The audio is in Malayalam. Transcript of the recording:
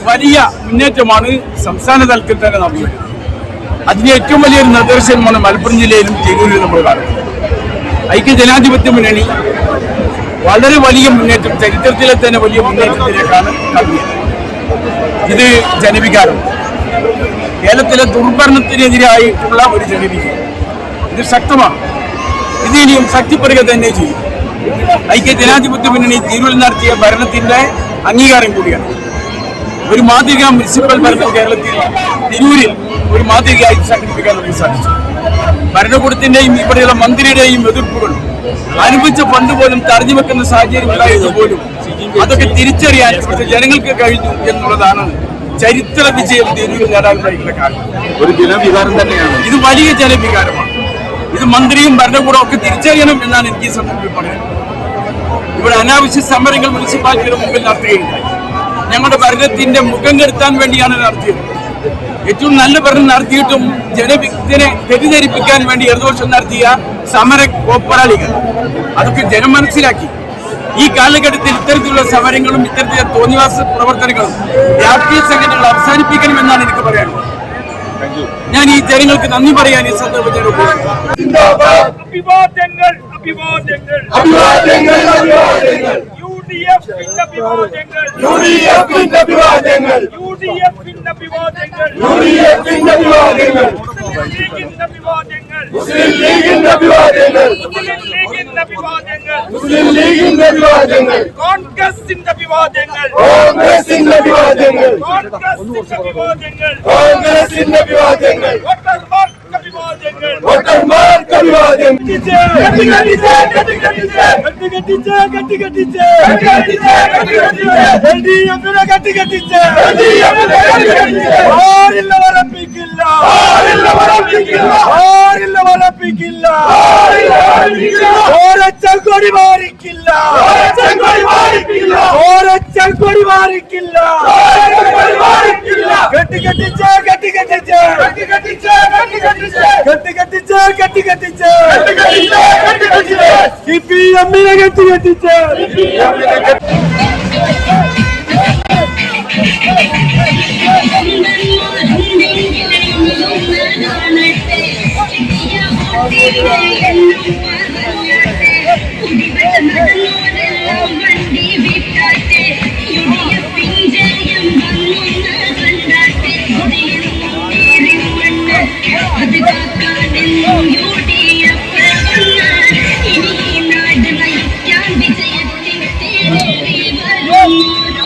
വലിയ മുന്നേറ്റമാണ് സംസ്ഥാന തലത്തിൽ തന്നെ നടന്നത്. അതിന് ഏറ്റവും വലിയൊരു നിദർശനമാണ് മലപ്പുറം ജില്ലയിലും തിരൂരിലും നമ്മൾ കാണുന്നത്. ഐക്യജനാധിപത്യ മുന്നണി വളരെ വലിയ മുന്നേറ്റം, ചരിത്രത്തിലെ തന്നെ വലിയ മുന്നേറ്റത്തിലേക്കാണ് കടന്നത്. ഇത് ജനവികാരം, കേരളത്തിലെ ദുർഭരണത്തിനെതിരായിട്ടുള്ള ഒരു ജനവികാരം. ഇത് ശക്തമാണ്. ഇത് ഇനിയും ശക്തിപ്പെടുക തന്നെ ചെയ്യും. ഐക്യജനാധിപത്യ മുന്നണി തിരൂരിൽ നടത്തിയ ഭരണത്തിന്റെ അംഗീകാരം കൂടിയാണ്. ഒരു മാതൃക മുനിസിപ്പൽ ഭരണം കേരളത്തിൽ തിരൂരിൽ ഒരു മാതൃകയായി സംഘടിപ്പിക്കാൻ നമുക്ക് സാധിച്ചു. ഭരണകൂടത്തിന്റെയും ഇവിടെയുള്ള മന്ത്രിയുടെയും എതിർപ്പുകളും അനുവദിച്ച ഫണ്ട് പോലും തടഞ്ഞു വെക്കുന്ന സാഹചര്യം ഉണ്ടായത് പോലും അതൊക്കെ തിരിച്ചറിയാൻ ഇവിടുത്തെ ജനങ്ങൾക്ക് കഴിഞ്ഞു എന്നുള്ളതാണ് ചരിത്ര വിജയം തിരൂരിൽ നേടാനുണ്ടായിട്ടുള്ള കാരണം. ഒരു ജനവികാരം തന്നെയാണ് ഇത്. വലിയ ജനവികാരമാണ്. ഇത് മന്ത്രിയും ഭരണകൂടവും ഒക്കെ തിരിച്ചറിയണം എന്നാണ് എനിക്ക് ഈ സന്ദർഭത്തിൽ പറയുന്നത്. ഇവിടെ അനാവശ്യ സമരങ്ങൾ മുനിസിപ്പാലിറ്റിയുടെ മുമ്പിൽ നടത്തുകയുണ്ടായി. ഞങ്ങളുടെ ഭരണത്തിന്റെ മുഖം കെടുത്താൻ വേണ്ടിയാണ് നടത്തിയത്. ഏറ്റവും നല്ല ഭരണം നടത്തിയിട്ടും ജനവിനെ തെറ്റിദ്ധരിപ്പിക്കാൻ വേണ്ടി ഇടതുപക്ഷം നടത്തിയ സമര കോപ്പറാളികൾ അതൊക്കെ ജനം മനസ്സിലാക്കി. ഈ കാലഘട്ടത്തിൽ ഇത്തരത്തിലുള്ള സമരങ്ങളും ഇത്തരത്തിലുള്ള തോന്നിവാസ പ്രവർത്തനങ്ങളും രാഷ്ട്രീയ സംഘടനകൾ അവസാനിപ്പിക്കണമെന്നാണ് എനിക്ക് പറയാനുള്ളത്. ഞാൻ ഈ ജനങ്ങൾക്ക് നന്ദി പറയാൻ ഈ സന്ദർഭത്തിൽ കോൺഗ്രസിന്റെ വിവാദങ്ങൾ ചങ്കൊടി മാറിക്കില്ല, ചങ്കൊടി മാറിക്കില്ല. കെട്ടിക്കെട്ടിച്ച് കെട്ടിക്കെട്ടിച്ച് കെട്ടിക്കെട്ടിച്ച് കെട്ടിക്കെട്ടിച്ച് CPM-നെ കെട്ടിക്കെട്ടിച്ച് അത്